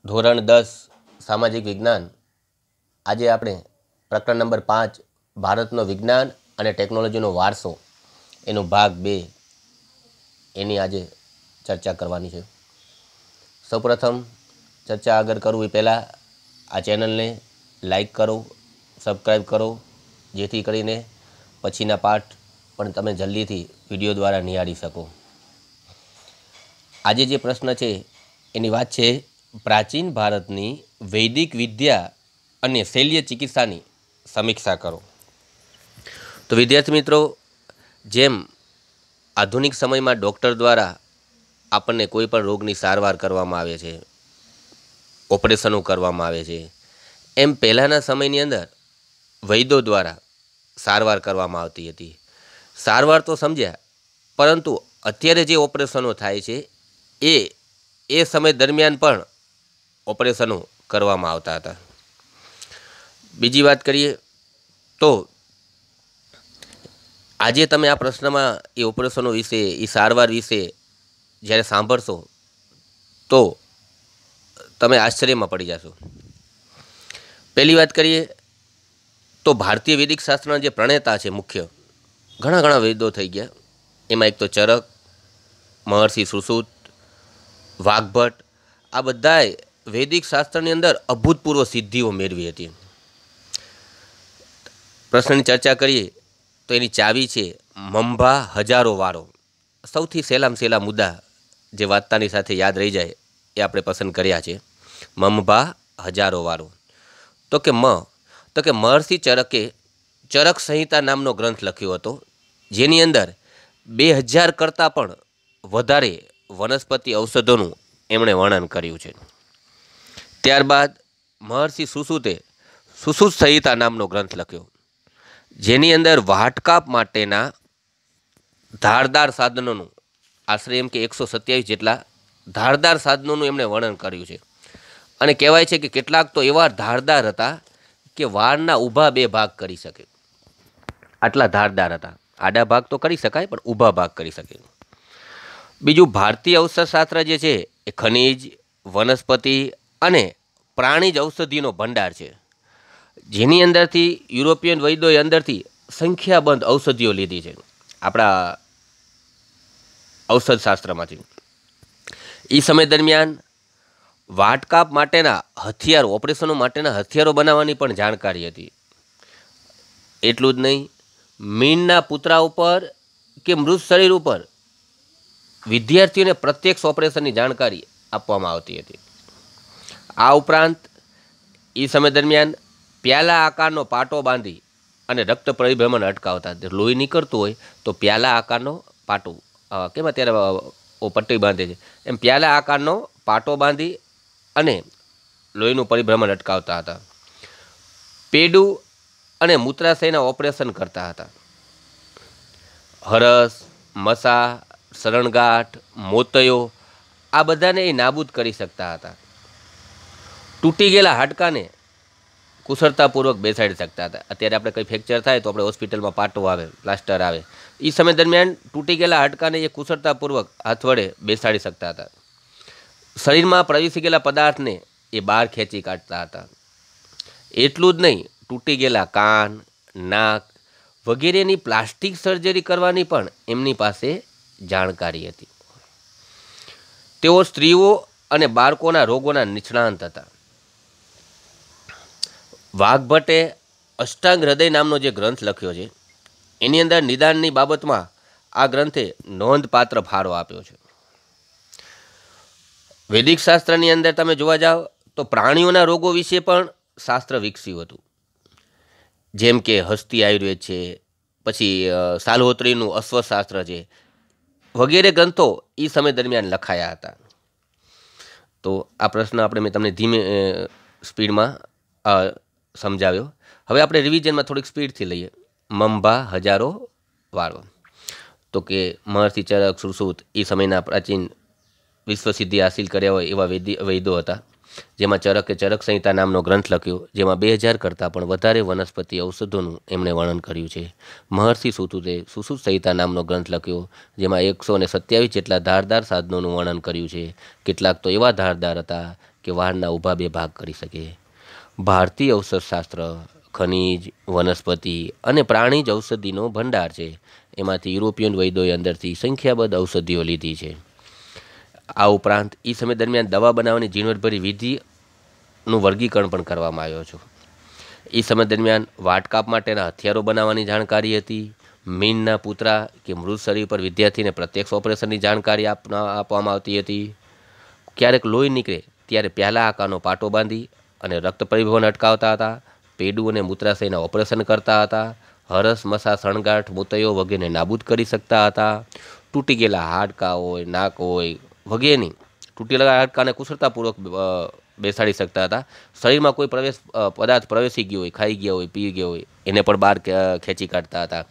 ધોરણ 10 સામાજિક વિજ્ઞાન। આજે આપણે પ્રકરણ નંબર 5 ભારતનો વિજ્ઞાન અને ટેકનોલોજીનો વારસો એનો ભાગ 2 એની આજે ચર્ચા કરવાની છે। સૌપ્રથમ ચર્ચા આગળ કરું એ પહેલાં આ ચેનલને લાઈક કરો, સબસ્ક્રાઈબ કરો, જેથી કરીને પછીના પાઠ પણ તમે જલ્દીથી વિડીયો દ્વારા નિહાળી શકો। આજે જે પ્રશ્ન છે એની વાત છે પ્રાચીન ભારતની વૈદિક વિદ્યા અને શૈલ્ય ચિકિત્સાની સમીક્ષા કરો। તો વિદ્યાર્થી મિત્રો, જેમ આધુનિક સમયમાં ડૉક્ટર દ્વારા આપણને કોઈ પણ રોગની સારવાર કરવામાં આવે છે, ઓપરેશનો કરવામાં આવે છે, એમ પહેલાંના સમયની અંદર વૈદ્યો દ્વારા સારવાર કરવામાં આવતી હતી। સારવાર તો સમજ્યા, પરંતુ અત્યારે જે ઓપરેશનો થાય છે એ સમય દરમિયાન પણ ઓપરેશનો કરવામાં આવતા હતા। બીજી વાત કરીએ તો આજે તમે આ પ્રશ્નમાં એ ઓપરેશનો વિશે, એ સારવાર વિશે જ્યારે સાંભળશો તો તમે આશ્ચર્યમાં પડી જશો। પહેલી વાત કરીએ તો ભારતીય વૈદિક શાસ્ત્રના જે પ્રણેતા છે મુખ્ય, ઘણા વેદો થઈ ગયા। એમાં એક તો ચરક, મહર્ષિ સુશ્રુત, વાઘભટ્ટ, આ બધાએ વૈદિક શાસ્ત્રની અંદર અભૂતપૂર્વ સિદ્ધિઓ મેળવી હતી। પ્રશ્નની ચર્ચા કરીએ તો એની ચાવી છે મંભા હજારો વારો। સૌથી સહેલા મુદ્દા જે વાર્તાની સાથે યાદ રહી જાય એ આપણે પસંદ કર્યા છે। મંભા હજારો વારો તો કે મહર્ષિ ચરકે ચરક સંહિતા નામનો ગ્રંથ લખ્યો હતો, જેની અંદર 2000 કરતાં પણ વધારે વનસ્પતિ ઔષધોનું એમણે વર્ણન કર્યું છે। ત્યારબાદ મહર્ષિ સુશ્રુતે સુશ્રુત સંહિતા નામનો ગ્રંથ લખ્યો, જેની અંદર વાટકાપ માટેના ધારદાર સાધનોનું આશરે એમ કે 127 જેટલા ધારદાર સાધનોનું એમણે વર્ણન કર્યું છે। અને કહેવાય છે કે કેટલાક તો એવા ધારદાર હતા કે વાળના ઊભા 2 ભાગ કરી શકે, આટલા ધારદાર હતા। આડા ભાગ તો કરી શકાય, પણ ઊભા ભાગ કરી શકે। બીજું, ભારતીય ઔષધશાસ્ત્ર જે છે એ ખનિજ, વનસ્પતિ અને પ્રાણીજ ઔષધિનો ભંડાર છે, જેની અંદરથી યુરોપિયન વૈદ્યોએ અંદરથી સંખ્યાબંધ ઔષધિઓ લીધી છે આપણા ઔષધશાસ્ત્રમાંથી। એ સમય દરમિયાન વાટકાપ માટેના હથિયારો, ઓપરેશનો માટેના હથિયારો બનાવવાની પણ જાણકારી હતી। એટલું જ નહીં, મીણના પૂતળા ઉપર કે મૃત શરીર ઉપર વિદ્યાર્થીઓને પ્રત્યક્ષ ઓપરેશનની જાણકારી આપવામાં આવતી હતી। આ ઉપરાંત એ સમય દરમિયાન પ્યાલા આકારનો પાટો બાંધી અને રક્ત પરિભ્રમણ અટકાવતા। લોહી નીકળતું હોય તો પ્યાલા આકારનો પાટો, કેમ અત્યારે પટ્ટી બાંધે છે એમ પ્યાલા આકારનો પાટો બાંધી અને લોહીનું પરિભ્રમણ અટકાવતા હતા। પેડું અને મૂત્રાશયના ઓપરેશન કરતા હતા। હરસ, મસા, શરણગાંઠ, મોતયો, આ બધાને એ નાબૂદ કરી શકતા હતા। તૂટી ગયેલા હાડકાને કુશળતાપૂર્વક બેસાડી શકતા હતા। અત્યારે આપણે કંઈ ફ્રેક્ચર થાય તો આપણે હોસ્પિટલમાં પાટો આવે, પ્લાસ્ટર આવે, એ સમય દરમિયાન તૂટી ગયેલા હાડકાને એ કુશળતાપૂર્વક હાથ વડે બેસાડી શકતા હતા। શરીરમાં પ્રવેશી ગયેલા પદાર્થને એ બહાર ખેંચી કાઢતા હતા। એટલું જ નહીં, તૂટી ગયેલા કાન, નાક વગેરેની પ્લાસ્ટિક સર્જરી કરવાની પણ એમની પાસે જાણકારી હતી। તેઓ સ્ત્રીઓ અને બાળકોના રોગોના નિષ્ણાંત હતા। વાઘભટ્ટે અષ્ટાંગ હૃદય નામનો જે ગ્રંથ લખ્યો છે, એની અંદર નિદાનની બાબતમાં આ ગ્રંથે નોંધપાત્ર ફાળો આપ્યો છે। વૈદિક શાસ્ત્રની અંદર તમે જોવા જાઓ તો પ્રાણીઓના રોગો વિશે પણ શાસ્ત્ર વિકસ્યું હતું, જેમ કે હસ્તી આયુર્વેદ છે, પછી સાલ્હોત્રીનું અશ્વશાસ્ત્ર છે, વગેરે ગ્રંથો એ સમય દરમિયાન લખાયા હતા। તો આ પ્રશ્ન મેં તમને ધીમે સ્પીડમાં સમજાવ્યો। હવે આપણે રિવિઝનમાં થોડીક સ્પીડથી લઈએ। મંભા હજારો વાળો તો કે મહર્ષિ ચરક, સુશ્રુત એ સમયના પ્રાચીન વિશ્વસિદ્ધિ હાસિલ કર્યા હોય એવા વૈદ્યો હતા। જેમાં ચરકે ચરક સંહિતા નામનો ગ્રંથ લખ્યો, જેમાં 2000 કરતાં પણ વધારે વનસ્પતિ ઔષધોનું એમણે વર્ણન કર્યું છે. મહર્ષિ સુતુતે સુશ્રુત સંહિતા નામનો ગ્રંથ લખ્યો, જેમાં 127 જેટલા ધારદાર સાધનોનું વર્ણન કર્યું છે. કેટલાક તો એવા ધારદાર હતા કે વાહનના ઊભા 2 ભાગ કરી શકે. ભારતીય ઔષધશાસ્ત્ર ખનિજ, વનસ્પતિ અને પ્રાણીજ ઔષધિનો ભંડાર છે. એમાંથી યુરોપિયન વૈદોએ અંદરથી સંખ્યાબદ્ધ ઔષધિઓ લીધી છે. આ ઉપરાંત એ સમય દરમિયાન દવા બનાવવાની ઝીણવટભરી વિધિનું વર્ગીકરણ પણ કરવામાં આવ્યો છે. એ સમય દરમિયાન વાટકાપ માટેના હથિયારો બનાવવાની જાણકારી હતી. મીનના પુતરા કે મૃત શરીર પર વિદ્યાર્થીને પ્રત્યક્ષ ઓપરેશનની જાણકારી આપવામાં આવતી હતી. ક્યારેક લોહી નીકળે ત્યારે પહેલાં આકારનો પાટો બાંધી અને રક્ત પરિવહન અટકાવતા હતા. પેડું અને મૂત્રાશયના ઓપરેશન કરતા હતા. હરસ, મસા, સણગાંઠ, મોતૈયો વગેરેને નાબૂદ કરી શકતા હતા. તૂટી ગયેલા હાડકાં હોય, નાક હોય વગેરેની તૂટેલા હાડકાને કુશળતાપૂર્વક બેસાડી શકતા હતા. શરીરમાં કોઈ પદાર્થ પ્રવેશી ગયો હોય, ખાઈ ગયા હોય, પી ગયો હોય, એને પણ બહાર ખેંચી કાઢતા હતા.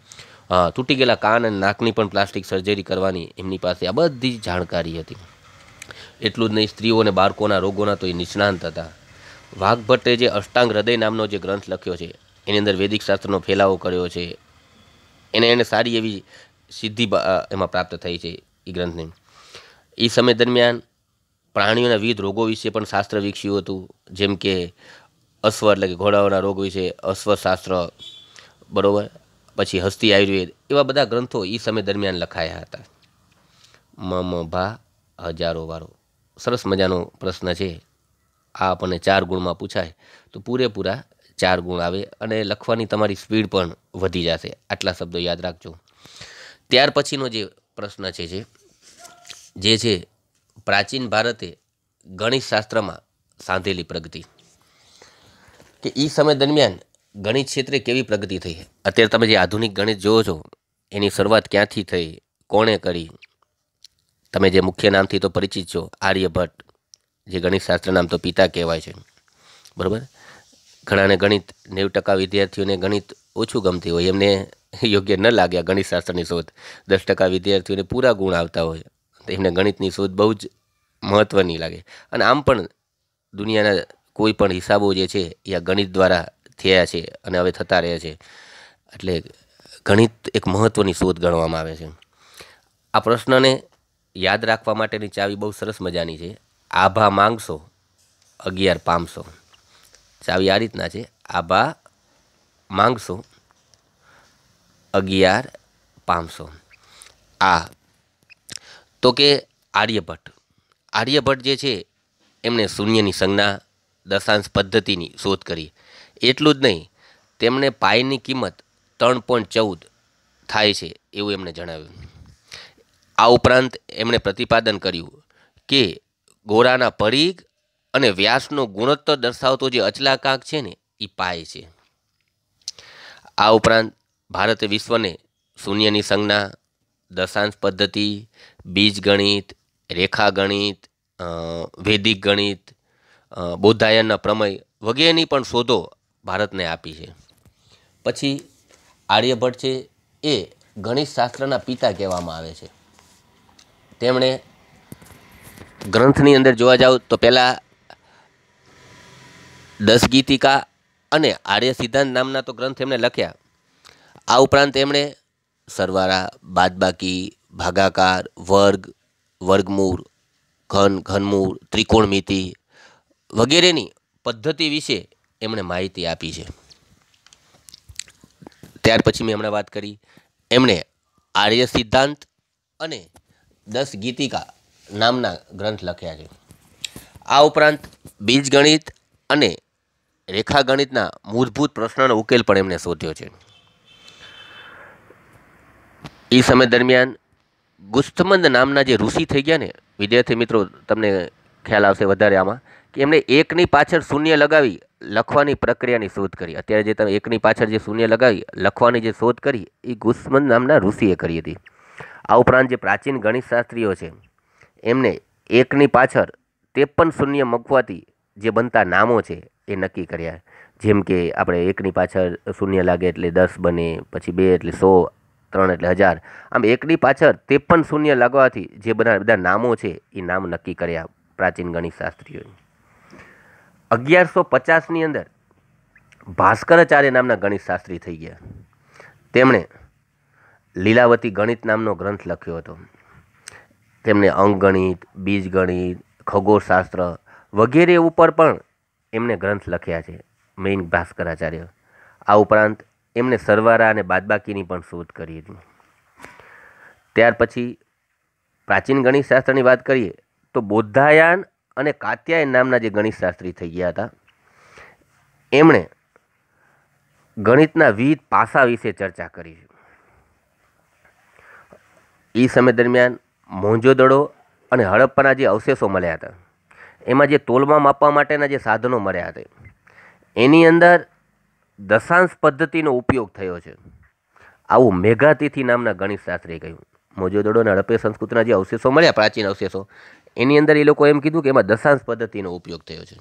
તૂટી ગયેલા કાન અને નાકની પણ પ્લાસ્ટિક સર્જરી કરવાની એમની પાસે આ બધી જાણકારી હતી. એટલું જ નહીં, સ્ત્રીઓ અને બાળકોના રોગોના તો એ નિષ્ણાંત હતા. વાઘભટ્ટે જે અષ્ટાંગ હૃદય નામનો જે ગ્રંથ લખ્યો છે, એની અંદર વૈદિક શાસ્ત્રનો ફેલાવો કર્યો છે. એને સારી એવી સિદ્ધિ એમાં પ્રાપ્ત થઈ છે એ ગ્રંથની. એ સમય દરમિયાન પ્રાણીઓના વિવિધ રોગો વિશે પણ શાસ્ત્ર વિકસ્યું હતું, જેમ કે અશ્વ એટલે કે ઘોડાઓના રોગ વિશે અશ્વશાસ્ત્ર, બરાબર, પછી હસ્તી આયુર્વેદ, એવા બધા ગ્રંથો એ સમય દરમિયાન લખાયા હતા. ભા હજારો વારો સરસ મજાનો પ્રશ્ન છે. આ આપણને 4 ગુણમાં પૂછાય તો પૂરેપૂરા 4 ગુણ આવે અને લખવાની તમારી સ્પીડ પણ વધી જશે. આટલા શબ્દો યાદ રાખજો. ત્યાર પછીનો જે પ્રશ્ન જે છે પ્રાચીન ભારતે ગણિત શાસ્ત્રમાં સાંધેલી પ્રગતિ, કે એ સમય દરમિયાન ગણિત ક્ષેત્રે કેવી પ્રગતિ થઈ. અત્યારે તમે જે આધુનિક ગણિત જોવો છો એની શરૂઆત ક્યાંથી થઈ, કોણે કરી? તમે જે મુખ્ય નામથી તો પરિચિત છો, આર્યભટ્ટ, જે ગણિત શાસ્ત્ર નામ તો પિતા કહેવાય છે, બરાબર. ઘણાને ગણિત 90% વિદ્યાર્થીઓને ગણિત ઓછું ગમતી હોય, એમને યોગ્ય ન લાગ્યા ગણિત શાસ્ત્રની શોધ. 10% વિદ્યાર્થીઓને પૂરા ગુણ આવતા હોય તો એમને ગણિતની શોધ બહુ જ મહત્ત્વની લાગે. અને આમ પણ દુનિયાના કોઈ પણ હિસાબો જે છે એ આ ગણિત દ્વારા થયા છે અને હવે થતા રહે છે. એટલે ગણિત એક મહત્ત્વની શોધ ગણવામાં આવે છે. આ પ્રશ્નને યાદ રાખવા માટેની ચાવી બહુ સરસ મજાની છે. આભા માંગશો 11 પામશો. ચાવી આ રીતના છે, આભા માંગશો 11 પામશો. આ તો કે આર્યભટ્ટ જે છે એમણે શૂન્યની સંજ્ઞા, દશાંશ પદ્ધતિની શોધ કરી. એટલું જ નહીં, તેમણે પાઈની કિંમત 3.14 થાય છે એવું એમણે જણાવ્યું. આ ઉપરાંત એમણે પ્રતિપાદન કર્યું કે ગોળાના પરિઘ અને વ્યાસનો ગુણોત્તર દર્શાવતો જે અચલાકાંક છે ને એ પાય છે. આ ઉપરાંત ભારતે વિશ્વને શૂન્યની સંજ્ઞા, દશાંશ પદ્ધતિ, બીજગણિત, રેખાગણિત, વૈદિક ગણિત, બૌદ્ધાયનના પ્રમેય વગેરેની પણ શોધો ભારતને આપી છે. પછી આર્યભટ્ટ છે એ ગણિત શાસ્ત્રના પિતા કહેવામાં આવે છે. તેમણે ગ્રંથની અંદર જોવા જાવ તો પહેલાં 10 ગીતિકા અને આર્ય સિદ્ધાંત નામના તો ગ્રંથ એમણે લખ્યા. આ ઉપરાંત એમણે સરવાળા, બાદબાકી, ભાગાકાર, વર્ગ, વર્ગમૂળ, ઘનમૂળ, ત્રિકોણમિતિ વગેરેની પદ્ધતિ વિશે એમણે માહિતી આપી છે. ત્યાર પછી મેં હમણાં વાત કરી, એમણે આર્ય સિદ્ધાંત અને 10 ગીતિકા નામના ગ્રંથ લખ્યા છે. આ ઉપરાંત બીજગણિત અને રેખાગણિતના મૂળભૂત પ્રશ્નોનો ઉકેલ પણ એમણે શોધ્યો છે. એ સમય દરમિયાન ગુસ્તમંદ નામના જે ઋષિ થઈ ગયા ને, વિદ્યાર્થી મિત્રો તમને ખ્યાલ આવશે વધારે આમાં, કે એમણે એકની પાછળ શૂન્ય લગાવી લખવાની પ્રક્રિયાની શોધ કરી. અત્યારે જે તમે એકની પાછળ જે શૂન્ય લગાવી લખવાની જે શોધ કરી એ ગુસ્તમંદ નામના ઋષિએ કરી હતી. આ ઉપરાંત જે પ્રાચીન ગણિતશાસ્ત્રીઓ છે એમને એકની પાછળ 53 શૂન્ય મૂકવાથી જે બનતા નામો છે એ નક્કી કર્યા. જેમ કે આપણે એકની પાછળ શૂન્ય લાગે એટલે 10 બને, પછી 2 એટલે 100, 3 એટલે 1000. આમ એકની પાછળ 53 શૂન્ય લાગવાથી જે બધા નામો છે એ નામ નક્કી કર્યા પ્રાચીન ગણિતશાસ્ત્રીઓએ. 1150ની અંદર ભાસ્કરાચાર્ય નામના ગણિત શાસ્ત્રી થઈ ગયા. તેમણે લીલાવતી ગણિત નામનો ગ્રંથ લખ્યો હતો. તેમણે અંકગણિત, બીજગણિત, ખગોળશાસ્ત્ર વગેરે ઉપર પણ એમણે ગ્રંથ લખ્યા છે, મેઇન ભાસ્કરાચાર્ય. આ ઉપરાંત એમણે સરવાળા અને બાદબાકીની પણ શોધ કરી હતી. ત્યાર પછી પ્રાચીન ગણિત શાસ્ત્રની વાત કરીએ તો બૌદ્ધાયન અને કાત્યાયન નામના જે ગણિત શાસ્ત્રી થઈ ગયા હતા, એમણે ગણિતના વિવિધ પાસા વિશે ચર્ચા કરી છે. એ સમય દરમિયાન મોહેંજો-દડો અને હડપ્પાના જે અવશેષો મળ્યા હતા, એમાં જે તોલમાં માપવા માટેના જે સાધનો મળ્યા હતા, એની અંદર દશાંશ પદ્ધતિનો ઉપયોગ થયો છે. આવું મેઘાતિથિ નામના ગણિત શાસ્ત્રીએ કહ્યું. મોહેંજો-દડો અને હડપ્પા સંસ્કૃતિના જે અવશેષો મળ્યા, પ્રાચીન અવશેષો, એની અંદર એ લોકો એમ કીધું કે એમાં દશાંશ પદ્ધતિનો ઉપયોગ થયો છે.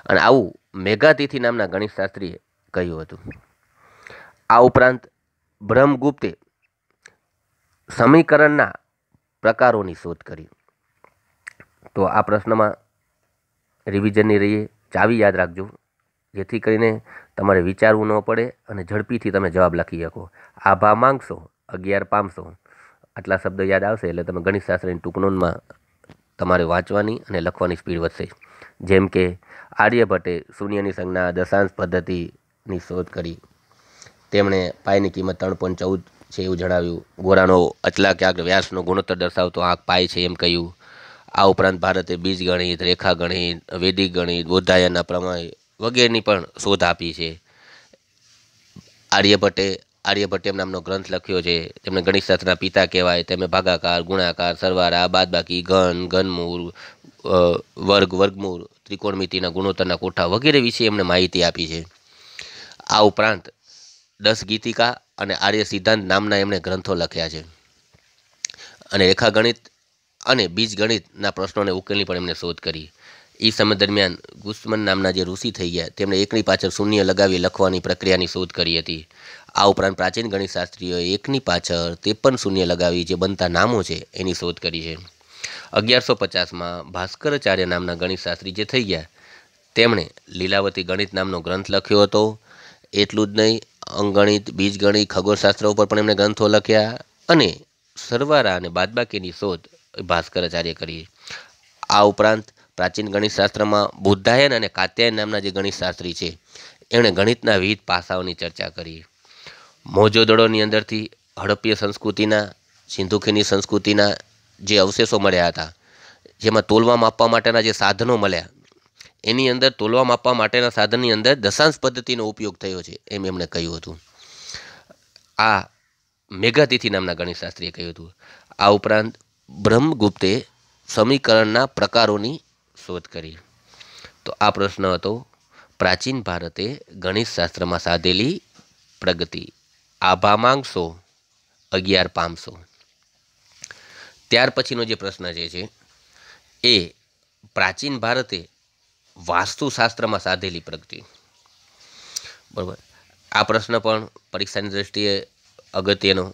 અને આવું મેઘાતિથિ નામના ગણિત શાસ્ત્રીએ કહ્યું હતું. આ ઉપરાંત બ્રહ્મગુપ્તે સમીકરણના પ્રકારોની શોધ કરી. તો આ પ્રશ્નમાં રિવિઝનની રહીએ, ચાવી યાદ રાખજો, જેથી કરીને તમારે વિચારવું ન પડે અને ઝડપીથી તમે જવાબ લખી શકો. આભા માંગશો 11 પામશો, આટલા શબ્દ યાદ આવશે એટલે તમે ગણિતશાસ્ત્રની ટૂંક નોંધમાં તમારે વાંચવાની અને લખવાની સ્પીડ વધશે. જેમ કે આર્યભટ્ટે શૂન્યની સંજ્ઞા, દશાંશ પદ્ધતિની શોધ કરી. તેમણે પાયની કિંમત 3.14 છે એવું જણાવ્યું. ગોરાનો અચલાક્યાગ્ર વ્યાસનો ગુણોત્તર દર્શાવતો આંક પાય છે એમ કહ્યું. આ ઉપરાંત ભારતે બીજગણિત, રેખાગણિત, વૈદિક ગણિત, બૌદ્ધાયનના પ્રમેય વગેરેની પણ શોધ આપી છે. આર્યભટ્ટ એમ નામનો ગ્રંથ લખ્યો છે. તેમને ગણિતશાસ્ત્રના પિતા કહેવાય. તેમને ભાગાકાર, ગુણાકાર, સરવાળા, બાદબાકી, ઘનમૂળ, વર્ગ, વર્ગમૂળ, ત્રિકોણમિતિના ગુણોત્તરના કોઠા વગેરે વિશે એમણે માહિતી આપી છે. આ ઉપરાંત 10 ગીતિકા અને આર્ય સિદ્ધાંત નામના એમણે ગ્રંથો લખ્યા છે. અને રેખાગણિત અને બીજગણિતના પ્રશ્નોને ઉકેલની પણ એમણે શોધ કરી. એ સમય દરમિયાન ગુસ્મન નામના જે ઋષિ થઈ ગયા, તેમણે એકની પાછળ શૂન્ય લગાવી લખવાની પ્રક્રિયાની શોધ કરી હતી. આ ઉપરાંત પ્રાચીન ગણિતશાસ્ત્રીઓએ એકની પાછળ 53 શૂન્ય લગાવી જે બનતા નામો છે એની શોધ કરી છે. 1150માં ભાસ્કરાચાર્ય નામના ગણિતશાસ્ત્રી જે થઈ ગયા, તેમણે લીલાવતી ગણિત નામનો ગ્રંથ લખ્યો હતો. એટલું જ નહીં, અંકગણિત, બીજગણિત, ખગોળશાસ્ત્ર ઉપર પણ એમણે ગ્રંથો લખ્યા અને સરવાળા અને બાદબાકીની શોધ ભાસ્કરાચાર્ય કરી. આ ઉપરાંત પ્રાચીન ગણિતશાસ્ત્રમાં બૌદ્ધાયન અને કાત્યાયન નામના જે ગણિતશાસ્ત્રી છે, એમણે ગણિતના વિવિધ પાસાઓની ચર્ચા કરી. મોહેંજો-દડોની અંદરથી હડપ્પીય સંસ્કૃતિના, સિંધુ-ખીણની સંસ્કૃતિના જે અવશેષો મળ્યા હતા, જેમાં તોલવા માપવા માટેના જે સાધનો મળ્યા, એની અંદર તોલવા માપવા માટેના સાધનની અંદર દશાંશ પદ્ધતિનો ઉપયોગ થયો છે એમ એમણે કહ્યું હતું. આ મેઘાતિથિ નામના ગણિતશાસ્ત્રીએ કહ્યું હતું. આ ઉપરાંત બ્રહ્મગુપ્તે સમીકરણના પ્રકારોની શોધ કરી. તો આ પ્રશ્ન હતો, પ્રાચીન ભારતે ગણિતશાસ્ત્રમાં સાધેલી પ્રગતિ. આભા માંગશો 11 પામશો. ત્યાર પછીનો જે પ્રશ્ન જે છે એ પ્રાચીન ભારતે વાસ્તુશાસ્ત્રમાં સાધેલી પ્રગતિ. બરાબર. આ પ્રશ્ન પણ પરીક્ષાની દ્રષ્ટિએ અગત્યનો,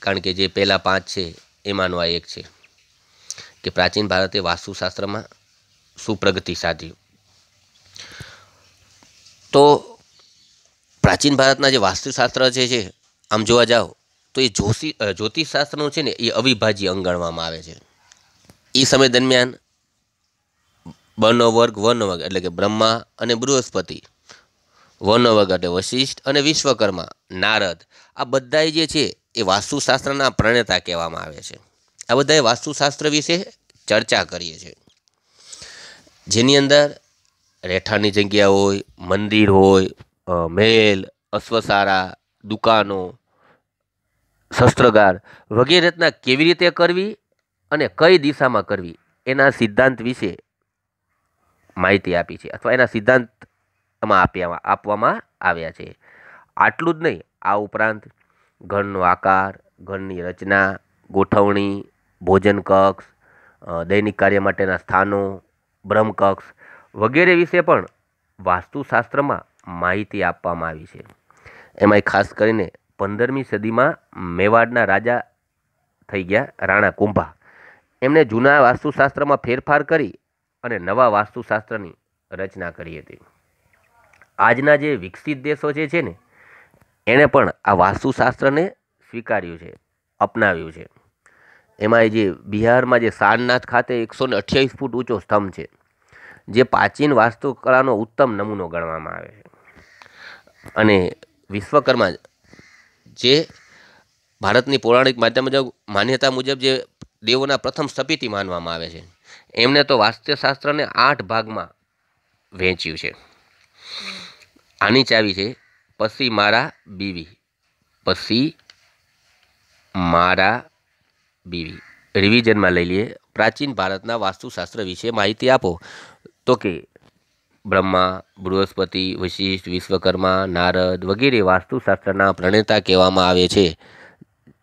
કારણ કે જે પહેલા 5 છે એમાંનો આ એક છે કે પ્રાચીન ભારતે વાસ્તુશાસ્ત્રમાં શું પ્રગતિ સાધી. તો પ્રાચીન ભારતના જે વાસ્તુશાસ્ત્ર જે છે, આમ જોવા જાઓ તો એ જ્યોતિષશાસ્ત્રનું છે ને એ અવિભાજ્ય અંગ ગણવામાં આવે છે. એ સમય દરમિયાન બનો વર્ગ વનો વર્ગ એટલે કે બ્રહ્મા અને બૃહસ્પતિ, વનો વર્ગ એટલે વશિષ્ઠ અને વિશ્વકર્મા, નારદ, આ બધા જે છે એ વાસ્તુશાસ્ત્રના પ્રણેતા કહેવામાં આવે છે. આ બધાએ વાસ્તુશાસ્ત્ર વિશે ચર્ચા કરીએ છીએ, જેની અંદર રહેઠાણની જગ્યા હોય, મંદિર હોય, મહેલ, અશ્વશાળા, દુકાનો, શસ્ત્રાગાર વગેરે રચના કેવી રીતે કરવી અને કઈ દિશામાં કરવી એના સિદ્ધાંત વિશે માહિતી આપી છે, અથવા એના સિદ્ધાંત આપવામાં આવ્યા છે. આટલું જ નહીં, આ ઉપરાંત ઘરનો આકાર, ઘરની રચના, ગોઠવણી, ભોજન કક્ષ, દૈનિક કાર્ય માટેના સ્થાનો, બ્રહ્મકક્ષ વગેરે વિશે પણ વાસ્તુશાસ્ત્રમાં માહિતી આપવામાં આવી છે. એમાંય ખાસ કરીને 15મી સદીમાં મેવાડના રાજા થઈ ગયા રાણા કુંભા, એમણે જૂના વાસ્તુશાસ્ત્રમાં ફેરફાર કરી અને નવા વાસ્તુશાસ્ત્રની રચના કરી હતી. આજના જે વિકસિત દેશો જે છે ને એણે પણ આ વાસ્તુશાસ્ત્રને સ્વીકાર્યું છે, અપનાવ્યું છે. એમાં જે બિહારમાં જે સારનાથ ખાતે 128 ફૂટ ઊંચો સ્તંભ છે, જે પ્રાચીન વાસ્તુકળાનો ઉત્તમ નમૂનો ગણવામાં આવે છે. અને વિશ્વકર્મા જે ભારતની પૌરાણિક માન્યતા મુજબ જે દેવોના પ્રથમ સ્થપતિ માનવામાં આવે છે, એમને તો વાસ્તુશાસ્ત્રને 8 ભાગમાં વહેંચ્યું છે. આની ચાવી છે પસી મારા બીવી. પસી મારા બીવી. રિવિઝનમાં લઈ લઈએ. પ્રાચીન ભારતના વાસ્તુશાસ્ત્ર વિશે માહિતી આપો. તો કે બ્રહ્મા, બૃહસ્પતિ, વશિષ્ઠ, વિશ્વકર્મા, નારદ વગેરે વાસ્તુશાસ્ત્રના પ્રણેતા કહેવામાં આવે છે.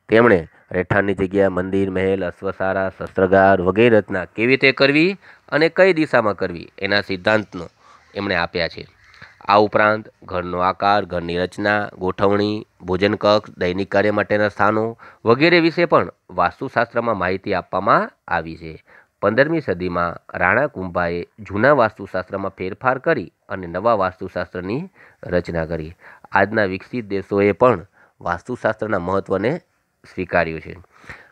તેમણે રહેઠાણની જગ્યા, મંદિર, મહેલ, અશ્વસારા, શસ્ત્રાગાર વગેરે રચના કેવી રીતે કરવી અને કઈ દિશામાં કરવી એના સિદ્ધાંતનો એમણે આપ્યા છે. આ ઉપરાંત ઘરનો આકાર, ઘરની રચના, ગોઠવણી, ભોજન કક્ષ, દૈનિક કાર્ય માટેના સ્થાનો વગેરે વિશે પણ વાસ્તુશાસ્ત્રમાં માહિતી આપવામાં આવી છે. 15મી સદીમાં રાણા કુંભાએ જૂના વાસ્તુશાસ્ત્રમાં ફેરફાર કરી અને નવા વાસ્તુશાસ્ત્રની રચના કરી. આજના વિકસિત દેશોએ પણ વાસ્તુશાસ્ત્રના મહત્ત્વને સ્વીકાર્યું છે.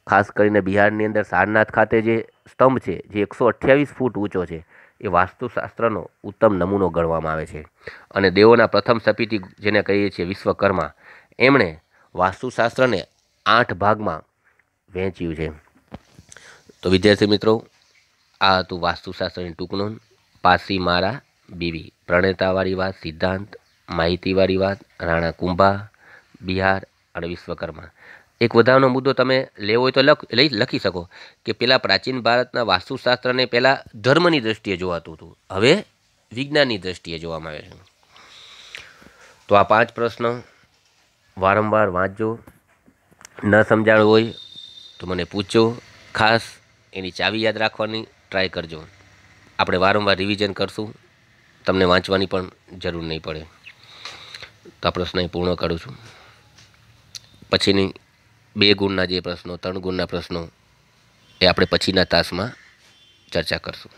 ખાસ કરીને બિહારની અંદર સારનાથ ખાતે જે સ્તંભ છે, જે 128 ફૂટ ઊંચો છે, એ વાસ્તુશાસ્ત્રનો ઉત્તમ નમૂનો ગણવામાં આવે છે. અને દેવોના પ્રથમ સ્થપતિ જેને કહીએ છીએ વિશ્વકર્મા, એમણે વાસ્તુશાસ્ત્રને 8 ભાગમાં વહેંચ્યું છે. તો વિદ્યાર્થી મિત્રો, આ હતું વાસ્તુશાસ્ત્રની ટૂંક નોંધ. પાસી મારા બીવી, પ્રણેતાવાળી વાત, સિદ્ધાંત, માહિતીવાળી વાત, રાણા કુંભા, બિહાર અને વિશ્વકર્મા. એક વધારાનો મુદ્દો તમે લેવો હોય તો લખી શકો કે પેલા પ્રાચીન ભારતના વાસ્તુશાસ્ત્રને પહેલાં ધર્મની દ્રષ્ટિએ જોવાતું હતું, હવે વિજ્ઞાનની દ્રષ્ટિએ જોવામાં આવે છે. તો આ 5 પ્રશ્ન વારંવાર વાંચજો. ન સમજાણ હોય તો મને પૂછજો. ખાસ એની ચાવી યાદ રાખવાની ટ્રાય કરજો. આપણે વારંવાર રિવિઝન કરશું, તમને વાંચવાની પણ જરૂર નહીં પડે. તો આ પ્રશ્ન અહીં પૂર્ણ કરું છું. પછીની 2 ગુણના જે પ્રશ્નો, 3 ગુણના પ્રશ્નો એ આપણે પછીના તાસમાં ચર્ચા કરશું.